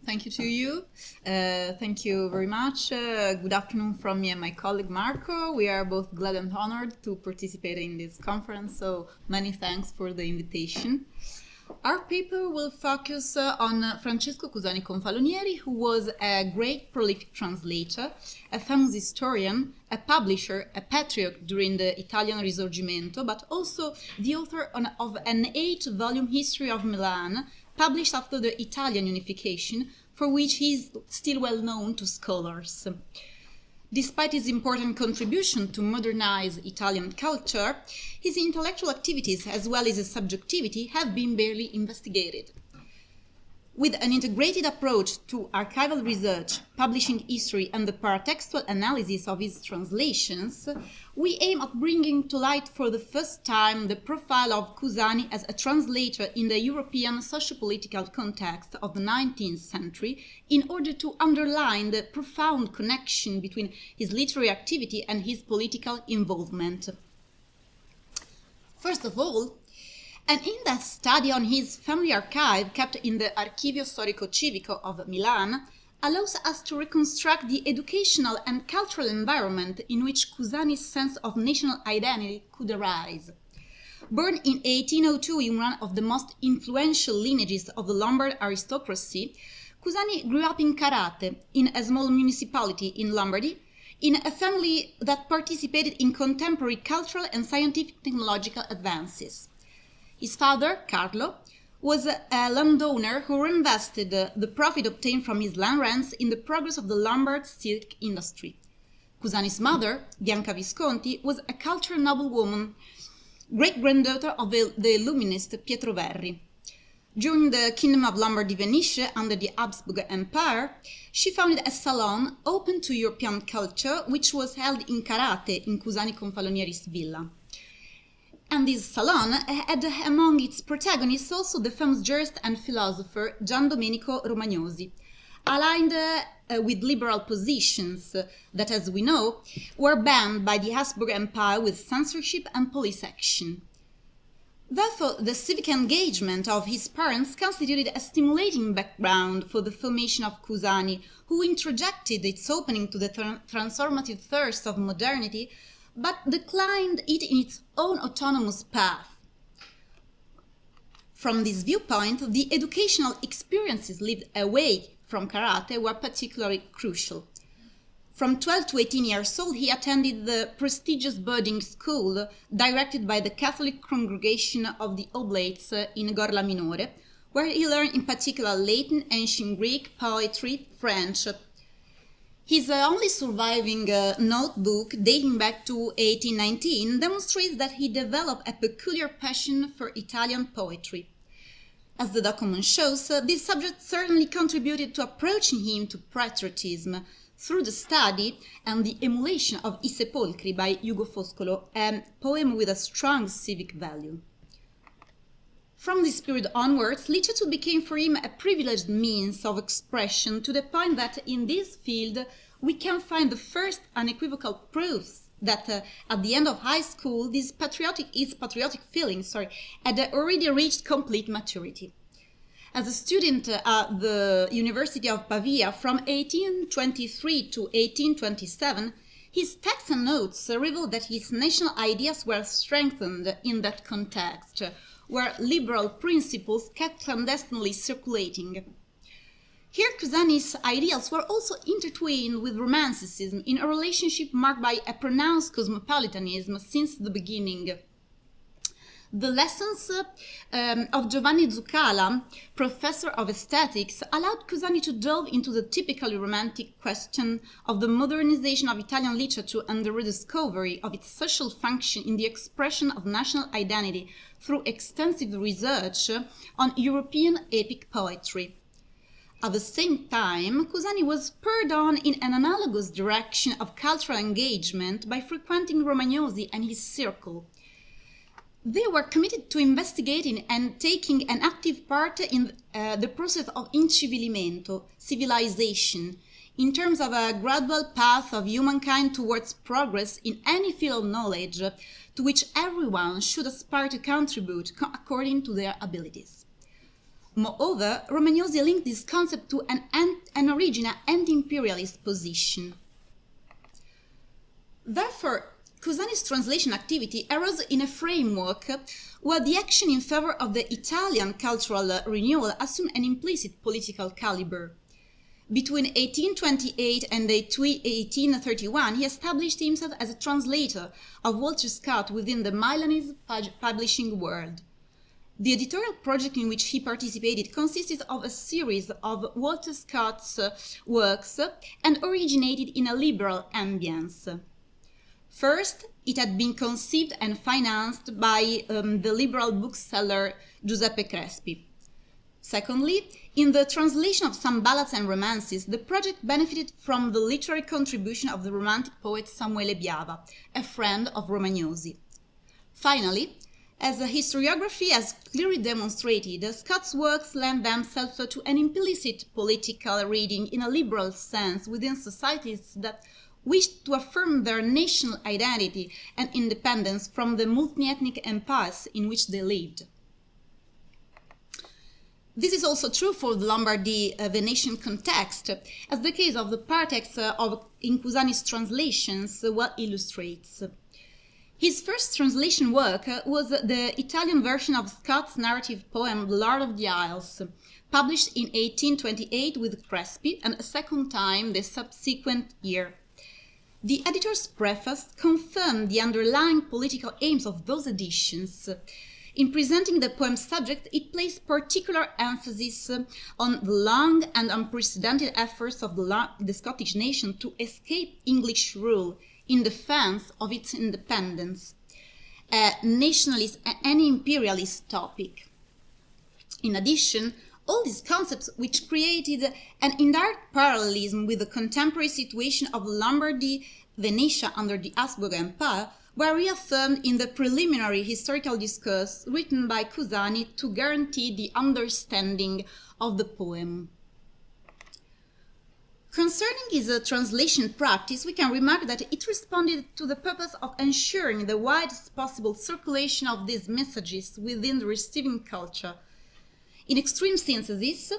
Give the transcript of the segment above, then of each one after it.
Thank you to you. Thank you very much. Good afternoon from me and my colleague Marco. We are both glad and honored to participate in this conference, so many thanks for the invitation. Our paper will focus on Francesco Cusani Confalonieri, who was a great prolific translator, a famous historian, a publisher, a patriot during the Italian Risorgimento, but also the author of an 8-volume history of Milan, published after the Italian unification, for which he is still well known to scholars. Despite his important contribution to modernize Italian culture, his intellectual activities as well as his subjectivity have been barely investigated. With an integrated approach to archival research, publishing history, and the paratextual analysis of his translations, we aim at bringing to light for the first time the profile of Cusani as a translator in the European socio-political context of the 19th century in order to underline the profound connection between his literary activity and his political involvement. First of all, an in-depth study on his family archive kept in the Archivio Storico-Civico of Milan allows us to reconstruct the educational and cultural environment in which Cusani's sense of national identity could arise. Born in 1802 in one of the most influential lineages of the Lombard aristocracy, Cusani grew up in Carate, in a small municipality in Lombardy, in a family that participated in contemporary cultural and scientific technological advances. His father, Carlo, was a landowner who reinvested the profit obtained from his land rents in the progress of the Lombard silk industry. Cusani's mother, Bianca Visconti, was a cultured noblewoman, great-granddaughter of the Illuminist Pietro Verri. During the Kingdom of Lombardy-Venetia under the Habsburg Empire, she founded a salon open to European culture, which was held in Carate, in Cusani Confalonieri's villa. And this salon had among its protagonists also the famous jurist and philosopher Gian Domenico Romagnosi, aligned with liberal positions that, as we know, were banned by the Habsburg Empire with censorship and police action. Therefore, the civic engagement of his parents constituted a stimulating background for the formation of Cusani, who introjected its opening to the transformative thirst of modernity, but declined it in its own autonomous path. From this viewpoint, the educational experiences lived away from Carate were particularly crucial. From 12 to 18 years old, he attended the prestigious boarding school directed by the Catholic congregation of the Oblates in Gorla Minore, where he learned in particular Latin, ancient Greek, poetry, French. His only surviving notebook, dating back to 1819, demonstrates that he developed a peculiar passion for Italian poetry. As the document shows, this subject certainly contributed to approaching him to patriotism through the study and the emulation of I Sepolcri by Ugo Foscolo, a poem with a strong civic value. From this period onwards, literature became for him a privileged means of expression, to the point that in this field we can find the first unequivocal proofs that at the end of high school his patriotic feelings had already reached complete maturity. As a student at the University of Pavia from 1823 to 1827, his texts and notes reveal that his national ideas were strengthened in that context, where liberal principles kept clandestinely circulating. Here, Cusani's ideals were also intertwined with Romanticism in a relationship marked by a pronounced cosmopolitanism since the beginning. The lessons of Giovanni Zuccala, professor of aesthetics, allowed Cusani to delve into the typically romantic question of the modernization of Italian literature and the rediscovery of its social function in the expression of national identity through extensive research on European epic poetry. At the same time, Cusani was spurred on in an analogous direction of cultural engagement by frequenting Romagnosi and his circle. They were committed to investigating and taking an active part in the process of incivilimento, civilization, in terms of a gradual path of humankind towards progress in any field of knowledge to which everyone should aspire to contribute according to their abilities. Moreover, Romagnosi linked this concept to an original anti-imperialist position. Therefore, Cusani's translation activity arose in a framework where the action in favor of the Italian cultural renewal assumed an implicit political caliber. Between 1828 and 1831, he established himself as a translator of Walter Scott within the Milanese publishing world. The editorial project in which he participated consisted of a series of Walter Scott's works and originated in a liberal ambience. First, it had been conceived and financed by the liberal bookseller Giuseppe Crespi. Secondly, in the translation of some ballads and romances, the project benefited from the literary contribution of the Romantic poet Samuele Biava, a friend of Romagnosi. Finally, as the historiography has clearly demonstrated, Scott's works lend themselves to an implicit political reading in a liberal sense within societies that wished to affirm their national identity and independence from the multi-ethnic empires in which they lived. This is also true for the Lombardy Venetian context, as the case of the paratexts in Cusani's translations well illustrates. His first translation work was the Italian version of Scott's narrative poem The Lord of the Isles, published in 1828 with Crespi and a second time the subsequent year. The editor's preface confirmed the underlying political aims of those editions. In presenting the poem's subject, it placed particular emphasis on the long and unprecedented efforts of the Scottish nation to escape English rule in defense of its independence, a nationalist and imperialist topic. In addition, all these concepts, which created an indirect parallelism with the contemporary situation of Lombardy, Venetia under the Habsburg Empire, were reaffirmed in the preliminary historical discourse written by Cusani to guarantee the understanding of the poem. Concerning his translation practice, we can remark that it responded to the purpose of ensuring the widest possible circulation of these messages within the receiving culture. In extreme synthesis,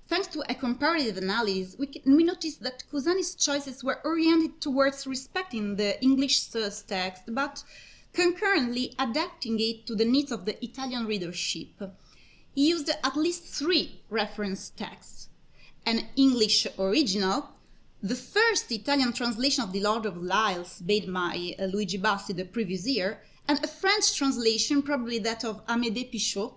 thanks to a comparative analysis, we notice that Cusani's choices were oriented towards respecting the English source text, but concurrently adapting it to the needs of the Italian readership. He used at least 3 reference texts: an English original, the first Italian translation of The Lord of the Isles, made by Luigi Bassi the previous year, and a French translation, probably that of Amédée Pichot.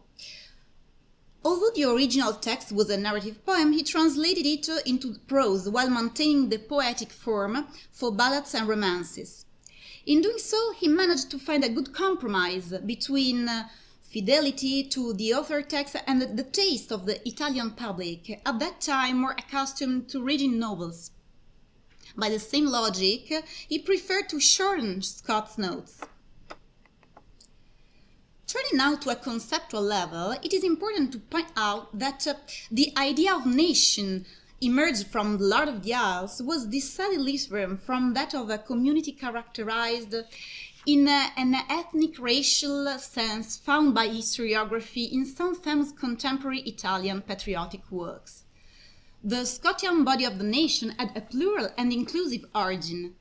Although the original text was a narrative poem, he translated it into prose while maintaining the poetic form for ballads and romances. In doing so, he managed to find a good compromise between fidelity to the author text and the taste of the Italian public, at that time more accustomed to reading novels. By the same logic, he preferred to shorten Scott's notes. Turning now to a conceptual level, it is important to point out that the idea of nation emerged from the Lord of the Isles was decidedly different from that of a community characterized in an ethnic racial sense found by historiography in some famous contemporary Italian patriotic works. The Scotian body of the nation had a plural and inclusive origin,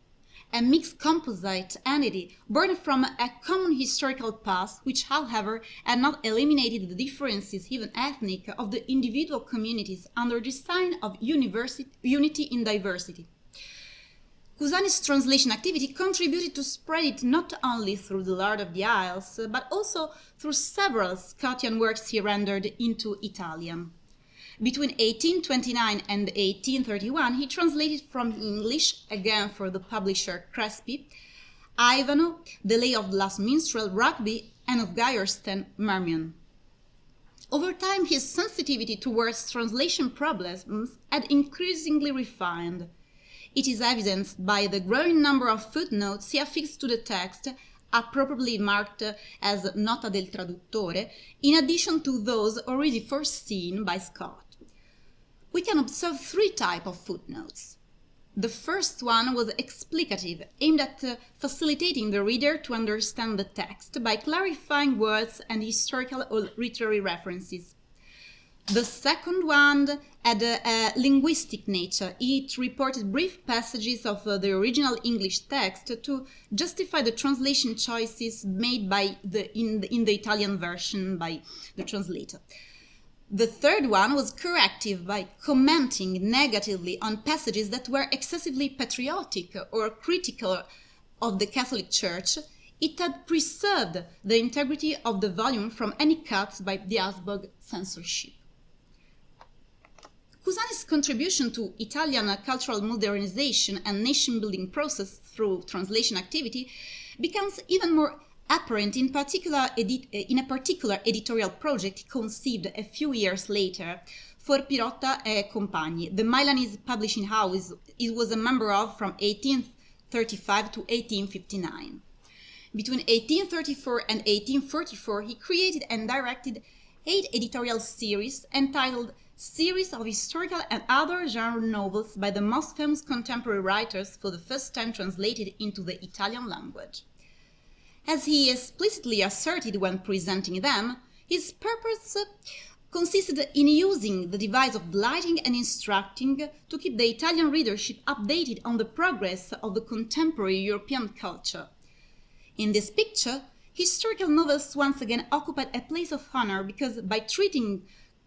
a mixed composite entity born from a common historical past, which, however, had not eliminated the differences, even ethnic, of the individual communities under the sign of unity in diversity. Cusani's translation activity contributed to spread it not only through The Lord of the Isles, but also through several Scotian works he rendered into Italian. Between 1829 and 1831, he translated from English, again for the publisher Crespi, Ivano, The Lay of the Last Minstrel, Rugby, and of Geiersten, Marmion. Over time, his sensitivity towards translation problems had increasingly refined. It is evidenced by the growing number of footnotes he affixed to the text, appropriately marked as nota del traduttore, in addition to those already foreseen by Scott. We can observe 3 types of footnotes. The first one was explicative, aimed at facilitating the reader to understand the text by clarifying words and historical or literary references. The second one had a linguistic nature. It reported brief passages of the original English text to justify the translation choices made in the Italian version by the translator. The third one was corrective by commenting negatively on passages that were excessively patriotic or critical of the Catholic Church. It had preserved the integrity of the volume from any cuts by the Habsburg censorship. Cusani's contribution to Italian cultural modernization and nation-building process through translation activity becomes even more apparent in a particular editorial project conceived a few years later for Pirotta e Compagni, the Milanese publishing house it was a member of from 1835 to 1859. Between 1834 and 1844, he created and directed 8 editorial series entitled Series of Historical and Other Genre Novels by the most famous contemporary writers for the first time translated into the Italian language. As he explicitly asserted when presenting them, his purpose consisted in using the device of delighting and instructing to keep the Italian readership updated on the progress of the contemporary European culture. In this picture, historical novels once again occupied a place of honor because by treating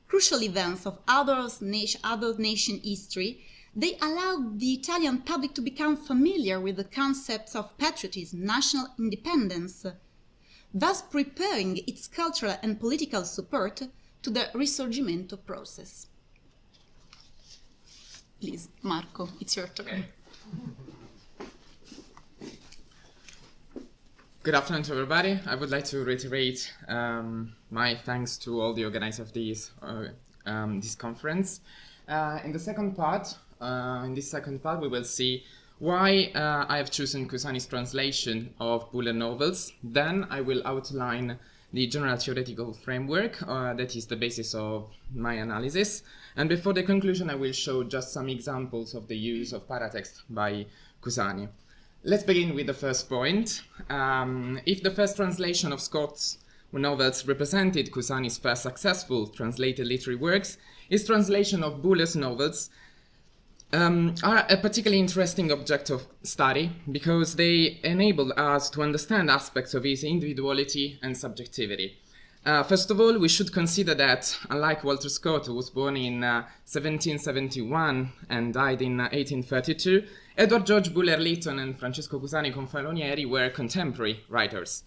crucial events of other nation history, they allowed the Italian public to become familiar with the concepts of patriotism, national independence, thus preparing its cultural and political support to the Risorgimento process. Please, Marco, it's your turn. Okay. Good afternoon to everybody. I would like to reiterate my thanks to all the organizers of this conference. In this second part, we will see why I have chosen Cusani's translation of bullet novels. Then I will outline the general theoretical framework that is the basis of my analysis. And before the conclusion, I will show just some examples of the use of paratexts by Cusani. Let's begin with the first point. If the first translation of Scott's novels represented Cusani's first successful translated literary works, his translation of Buller's novels are a particularly interesting object of study because they enable us to understand aspects of his individuality and subjectivity. First of all, we should consider that, unlike Walter Scott, who was born in 1771 and died in 1832, Edward George Bulwer-Lytton and Francesco Cusani Confalonieri were contemporary writers.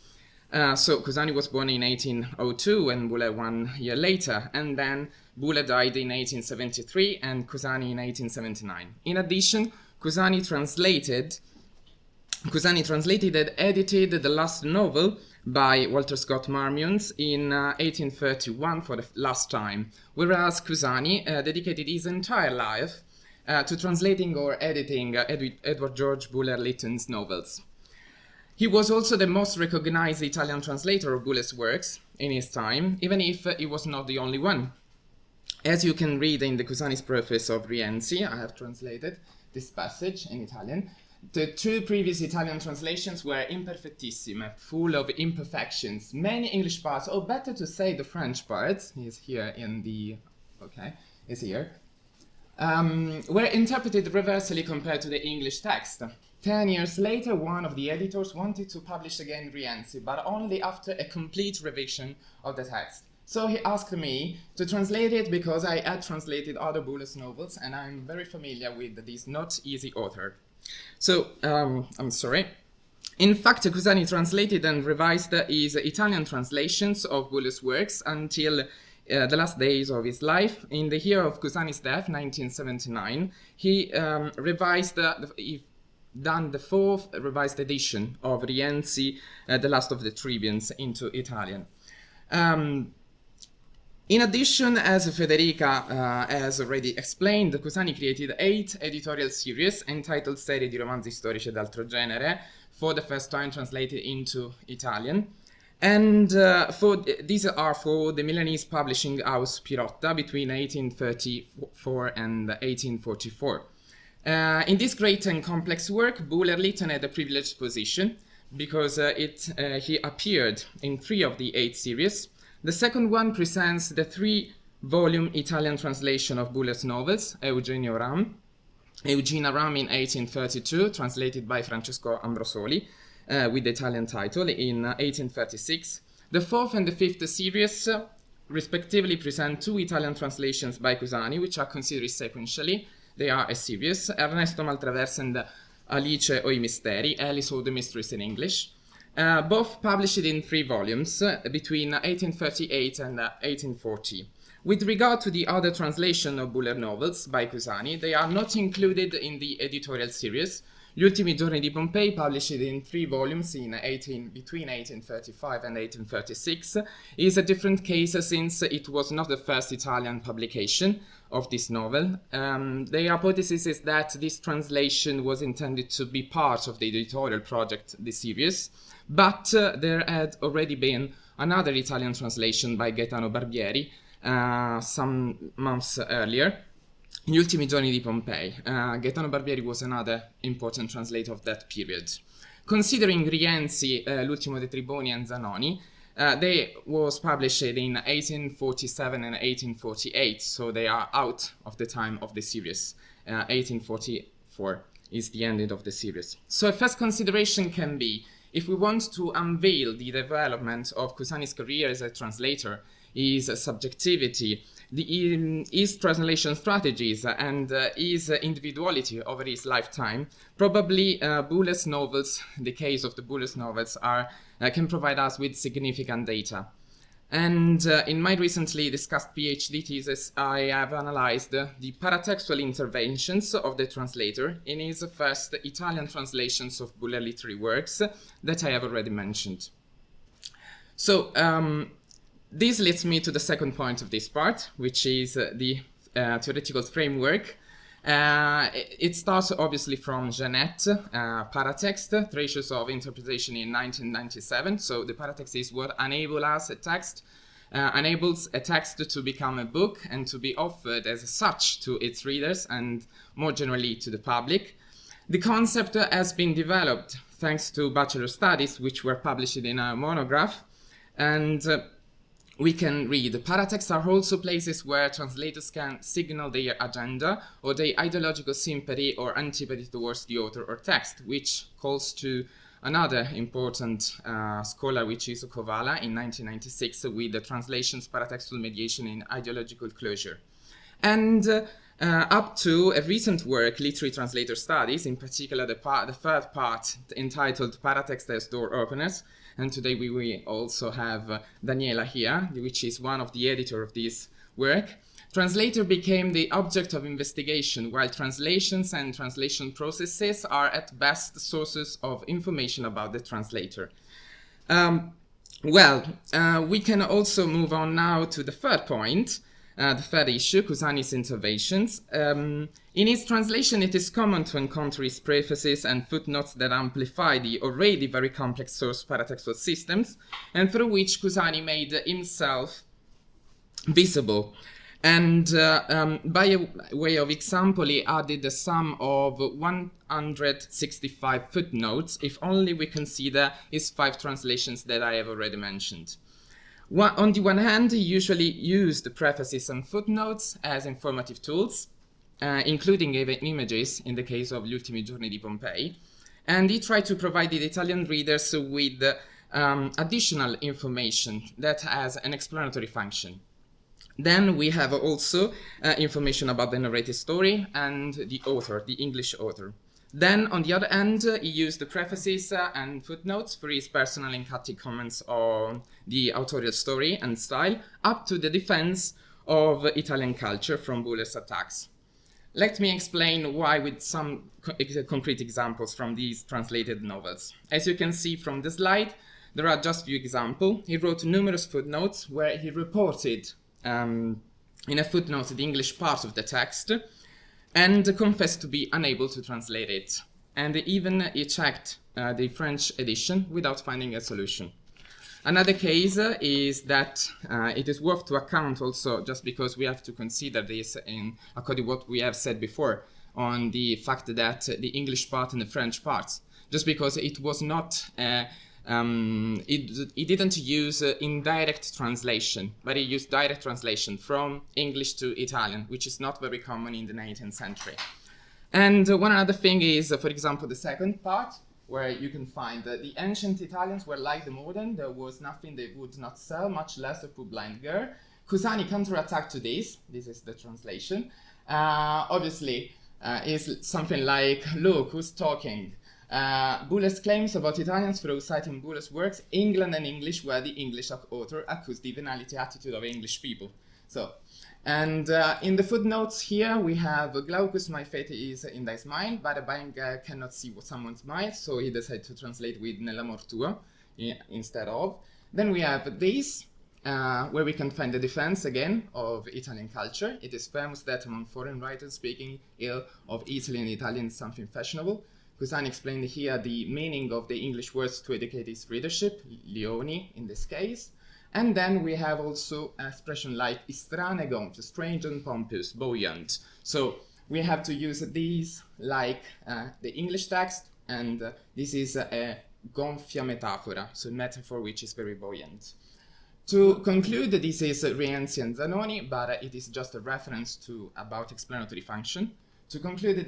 So Cusani was born in 1802 and Buller 1 year later, and then Buller died in 1873 and Cusani in 1879. In addition, Cusani translated and edited the last novel by Walter Scott Marmions in 1831 for the last time, whereas Cusani dedicated his entire life to translating or editing Edward George Bulwer-Lytton's novels. He was also the most recognized Italian translator of Buller's works in his time, even if he was not the only one. As you can read in the Cusani's preface of Rienzi, I have translated this passage in Italian. The 2 previous Italian translations were imperfettissime, full of imperfections. Many English parts, or better to say the French parts, is here in the, were interpreted reversely compared to the English text. 10 years later, one of the editors wanted to publish again Rienzi, but only after a complete revision of the text. So he asked me to translate it because I had translated other Buller's novels and I'm very familiar with this not easy author. So, I'm sorry. In fact, Cusani translated and revised his Italian translations of Buller's works until the last days of his life. In the year of Cusani's death, 1979, he done the 4th revised edition of Rienzi, The Last of the Tribunes, into Italian. In addition, as Federica has already explained, Cusani created 8 editorial series entitled Serie di romanzi storici ed altro genere, for the first time translated into Italian. And these are for the Milanese publishing house Pirotta between 1834 and 1844. In this great and complex work, Bulwer-Lytton had a privileged position because he appeared in 3 of the 8 series. The second one presents the 3 volume Italian translation of Buller's novels, Eugenio Ram, Eugenia Ram in 1832, translated by Francesco Ambrosoli, with the Italian title in 1836. The fourth and the fifth series respectively present two Italian translations by Cusani, which are considered sequentially. They are a series, Ernesto Maltraverse and Alice o I Misteri, Alice o the Mysteries in English, both published in 3 volumes between 1838 and 1840. With regard to the other translation of Buller novels by Cusani, they are not included in the editorial series. Gli ultimi giorni di Pompei, published in 3 volumes between 1835 and 1836, is a different case since it was not the first Italian publication of this novel. The hypothesis is that this translation was intended to be part of the editorial project, the series, but there had already been another Italian translation by Gaetano Barbieri some months earlier, Gli ultimi giorni di Pompei. Gaetano Barbieri was another important translator of that period. Considering Rienzi, L'ultimo dei Tribuni, and Zanoni, they was published in 1847 and 1848, so they are out of the time of the series. 1844 is the ending of the series. So a first consideration can be, if we want to unveil the development of Cusani's career as a translator, his subjectivity, his translation strategies, and his individuality over his lifetime, probably Buller's novels, the case of the Buller's novels, can provide us with significant data. And in my recently discussed PhD thesis, I have analyzed the paratextual interventions of the translator in his first Italian translations of Buller literary works that I have already mentioned. So, this leads me to the second point of this part, which is the theoretical framework. It starts obviously from Jeanette, Paratexts, Treasures of Interpretation in 1997. So the Paratext is what enables a text to become a book and to be offered as such to its readers and more generally to the public. The concept has been developed thanks to bachelor studies which were published in a monograph, and we can read, paratexts are also places where translators can signal their agenda or their ideological sympathy or antipathy towards the author or text, which calls to another important scholar, which is Kovala in 1996 with the translations Paratextual Mediation in Ideological Closure. And up to a recent work, Literary Translator Studies, in particular the third part entitled Paratexts as Door Openers. And today we will also have Daniela here, which is one of the editors of this work. Translator became the object of investigation, while translations and translation processes are at best sources of information about the translator. We can also move on now to the third point, the third issue, Cusani's interventions. In his translation, it is common to encounter his prefaces and footnotes that amplify the already very complex source paratextual systems, and through which Cusani made himself visible. And by a way of example, he added a sum of 165 footnotes, if only we consider his 5 translations that I have already mentioned. On the one hand, he usually used the prefaces and footnotes as informative tools, including even images in the case of Gli ultimi giorni di Pompei, and he tried to provide the Italian readers with additional information that has an explanatory function. Then we have also information about the narrated story and the author, the English author. Then, on the other hand, he used the prefaces and footnotes for his personal and cutting comments on the authorial story and style, up to the defense of Italian culture from Buller's attacks. Let me explain why with some concrete examples from these translated novels. As you can see from the slide, there are just few examples. He wrote numerous footnotes where he reported in a footnote the English part of the text and confessed to be unable to translate it. And even he checked the French edition without finding a solution. Another case is that it is worth to account also, just because we have to consider this in according to what we have said before, on the fact that the English part and the French parts, just because it was not He didn't use indirect translation, but he used direct translation from English to Italian, which is not very common in the 19th century. And one other thing is, for example, the second part, where you can find that the ancient Italians were like the modern. There was nothing they would not sell, much less a poor blind girl. Cusani counterattacked to this. This is the translation. Obviously, is something like, look, who's talking? Buller's claims about Italians through citing Buller's works, England and English, where the English author accused the venality attitude of English people. So, and in the footnotes here, we have Glaucus, my fate is in thy smile, but a buying cannot see what someone smiles, so he decided to translate with nell'amor tuo instead of. Then we have this, where we can find the defense again of Italian culture. It is famous that among foreign writers speaking ill of Italy and Italian is something fashionable. Cusani explained here the meaning of the English words to educate his readership, Leoni in this case. And then we have also an expression like strane gonfie, strange and pompous, buoyant. So we have to use these like the English text, and this is a gonfia metaphora, so a metaphor which is very buoyant. To conclude, this is Rienzi and Zanoni, but it is just a reference to about explanatory function. To conclude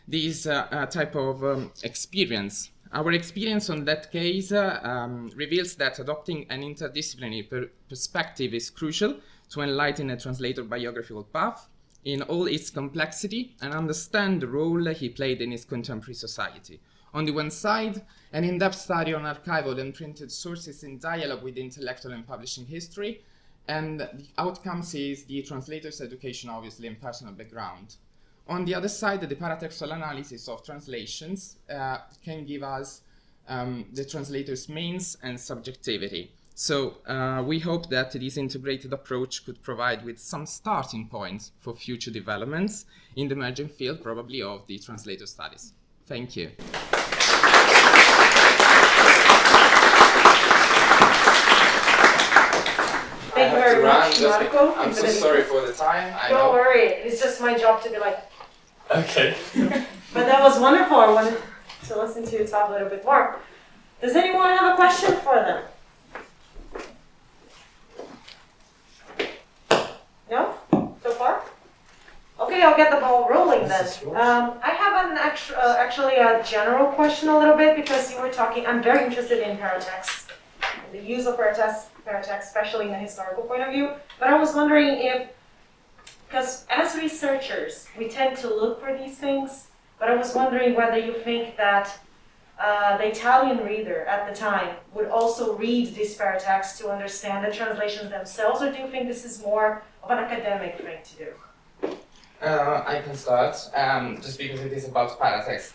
this type of experience, our experience on that case reveals that adopting an interdisciplinary perspective is crucial to enlighten a translator biographical path in all its complexity and understand the role he played in his contemporary society. On the one side, an in-depth study on archival and printed sources in dialogue with intellectual and publishing history, and the outcomes is the translator's education, obviously, and personal background. On the other side, the paratextual analysis of translations can give us the translator's means and subjectivity. So we hope that this integrated approach could provide with some starting points for future developments in the emerging field, probably of the translator studies. Thank you. Thank you very much, Marco. I'm so sorry for the time. Don't worry, it's just my job to be like. Okay. But that was wonderful. I wanted to listen to you talk a little bit more. Does anyone have a question for them? No? So far? Okay, I'll get the ball rolling then. I have an actually a general question a little bit, because you were talking, I'm very interested in paratexts, the use of paratexts, especially in the historical point of view. But I was wondering if, because as researchers, we tend to look for these things, but I was wondering whether you think that the Italian reader at the time would also read these paratexts to understand the translations themselves, or do you think this is more of an academic thing to do? I can start, just because it is about paratext.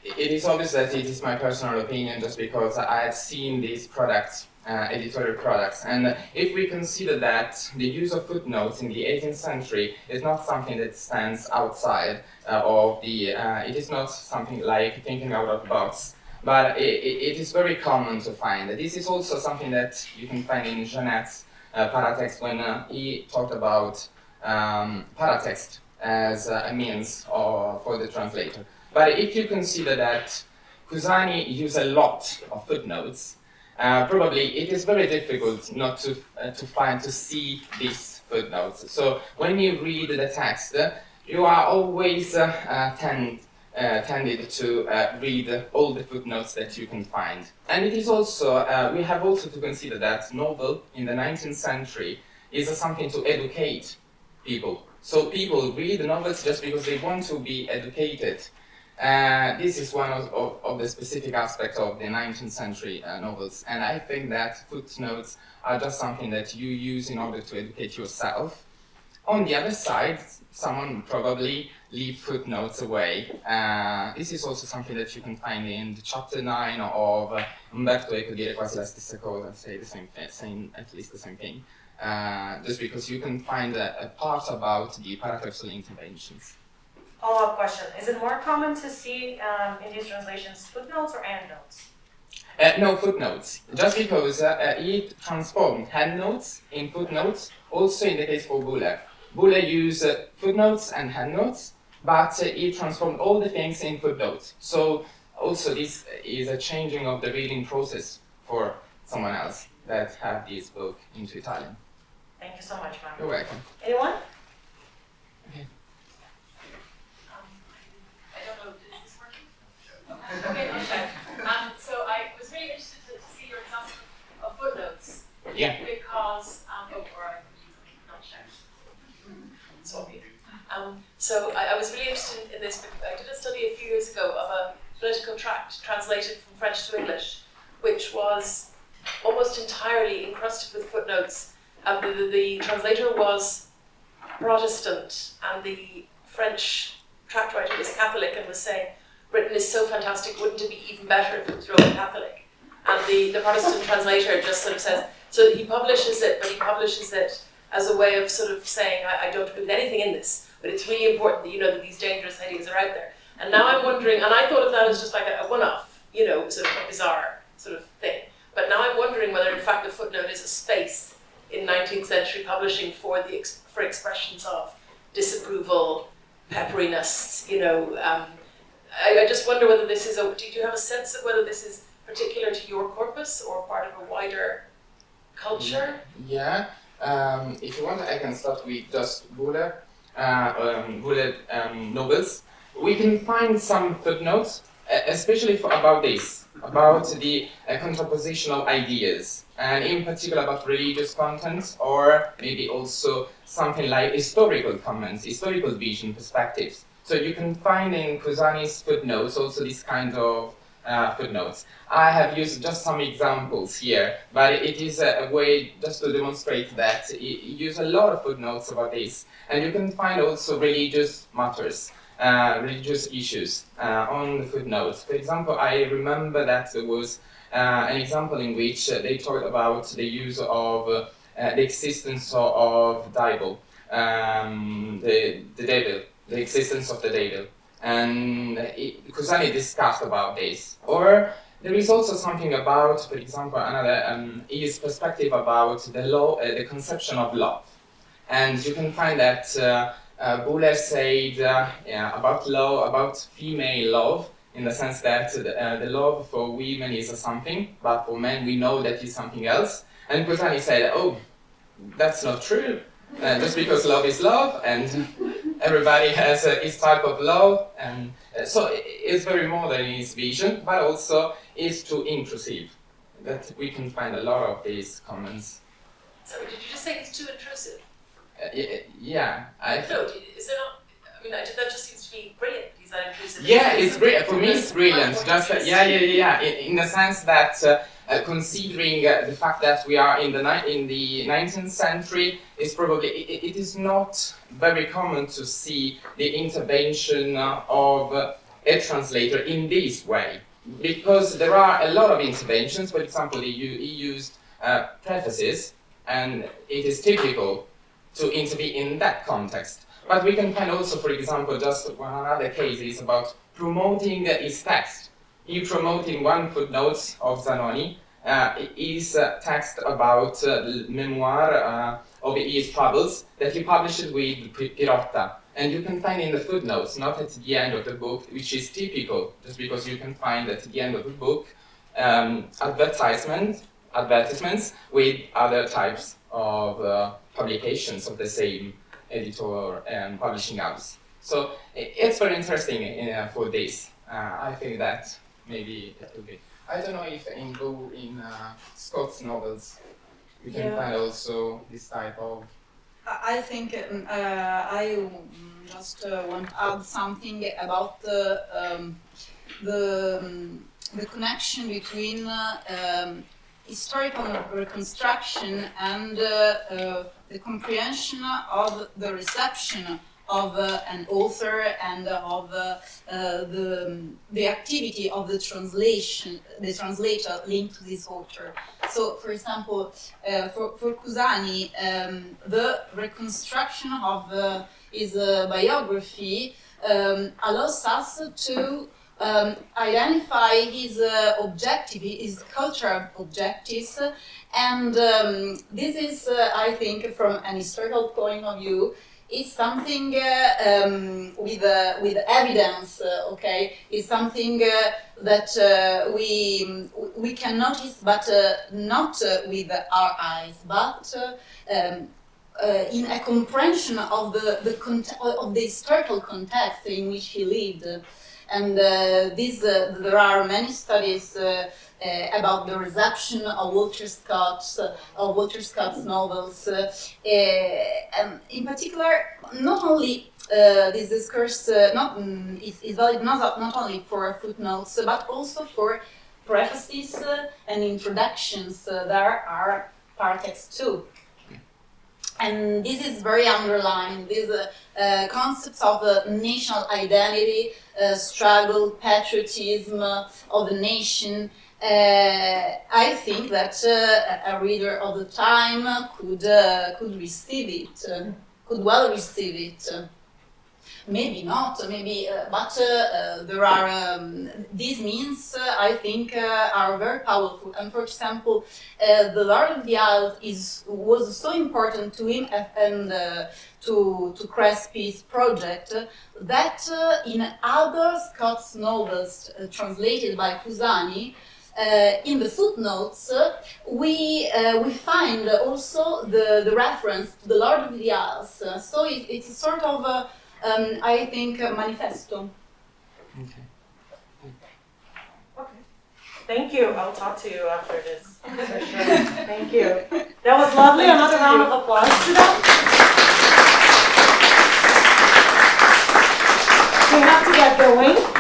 It is obvious that it is my personal opinion, just because I have seen these products, editorial products, and if we consider that the use of footnotes in the 18th century is not something that stands outside of the, it is not something like thinking out of the box, but it is very common to find. This is also something that you can find in Jeanette's Paratext, when he talked about paratext as a means for the translator. But if you consider that Cusani used a lot of footnotes, probably it is very difficult not to see these footnotes. So when you read the text, you are always tended to read all the footnotes that you can find. And it is also, we have also to consider that novel in the 19th century is something to educate people. So people read novels just because they want to be educated. This is one of the specific aspects of the 19th century novels, and I think that footnotes are just something that you use in order to educate yourself. On the other side, someone probably leave footnotes away. This is also something that you can find in the chapter 9 of Umberto Eco dire quasi la stessa cosa, say at least the same thing, just because you can find a part about the paratextual interventions. Follow-up question. Is it more common to see in these translations footnotes or endnotes? No, footnotes. Just because he transformed endnotes in footnotes, also in the case for Buller. Buller used footnotes and endnotes, but he transformed all the things in footnotes. So also this is a changing of the reading process for someone else that have this book into Italian. Thank you so much, Mark. You're welcome. Anyone? Okay. I don't know, is this working? Okay, okay. So I was really interested to see your example of footnotes. Yeah. Because, or not check. Sorry. So I was really interested in this because I did a study a few years ago of a political tract translated from French to English, which was almost entirely encrusted with footnotes. The translator was Protestant, and the French tract writer was Catholic and was saying, Britain is so fantastic, wouldn't it be even better if it was Roman Catholic? And the Protestant translator just sort of says, so he publishes it, but he publishes it as a way of sort of saying, I don't agree with anything in this, but it's really important that you know that these dangerous headings are out there. And now I'm wondering, and I thought of that as just like a one-off, you know, sort of a bizarre sort of thing. But now I'm wondering whether in fact a footnote is a space in 19th century publishing for expressions of disapproval, pepperiness, you know. I just wonder whether this is do you have a sense of whether this is particular to your corpus or part of a wider culture? Yeah. If you want, I can start with just bullet novels. We can find some footnotes, especially about this, about the contraposition of ideas, and in particular about religious content, or maybe also something like historical comments, historical vision perspectives. So you can find in Cusanis footnotes also this kind of footnotes. I have used just some examples here, but it is a way just to demonstrate that you use a lot of footnotes about this. And you can find also religious matters, religious issues on the footnotes. For example, I remember that there was an example in which they talked about the use of the existence of devil, the devil, the existence of the devil. And Cusani discussed about this. Or there is also something about, for example, another his perspective about the law, the conception of love. And you can find that Buller said about love, about female love, in the sense that the love for women is something, but for men we know that is something else. And Cusani said, oh, that's not true. Just because love is love, and everybody has his type of love, and so it's very modern in his vision, but also is too inclusive. That we can find a lot of these comments. So did you just say it's too intrusive? Yeah, No, is there not? I mean, that just seems to be brilliant. Is that intrusive? Yeah, it's brilliant. For me, it's brilliant. Just yeah. In the sense that considering the fact that we are in the 19th century, is probably it is not very common to see the intervention of a translator in this way, because there are a lot of interventions. For example, he used prefaces, and it is typical to intervene in that context. But we can find also, for example, just one other case is about promoting his text. He promoting one footnote of Zanoni, his text about memoir of his travels that he published with Pirotta. And you can find in the footnotes, not at the end of the book, which is typical, just because you can find at the end of the book advertisements with other types of publications of the same editor and publishing house. So it's very interesting for this. I think that maybe it will be. I don't know if in Scott's novels we can find also this type of. I think I just want to add something about the connection between historical reconstruction and the comprehension of the reception of an author and of the activity of the translator linked to this author. So, for example, for Cusani, the reconstruction of his biography allows us to identify his his cultural objectives, and this is, I think, from an historical point of view, is something with evidence. Okay, is something that we can notice, but not with our eyes, but in a comprehension of the historical context in which he lived. And there are many studies about the reception of Walter Scott's novels. In particular, not only this discourse is valid not only for footnotes, but also for prefaces and introductions. There are paratexts too. And this is very underlined, these concepts of national identity, struggle, patriotism of the nation. I think that a reader of the time could receive it, could well receive it. Maybe not, maybe, but there are, these means, I think, are very powerful. And for example, the Lord of the Isles was so important to him and to Crespi's project that in other Scott's novels translated by Cusani, in the footnotes, we find also the reference to the Lord of the Isles. So it's a sort of I think manifesto. Okay. Okay. Thank you. I'll talk to you after this. For sure. Thank you. That was lovely. Another round of applause to them. We have to get going.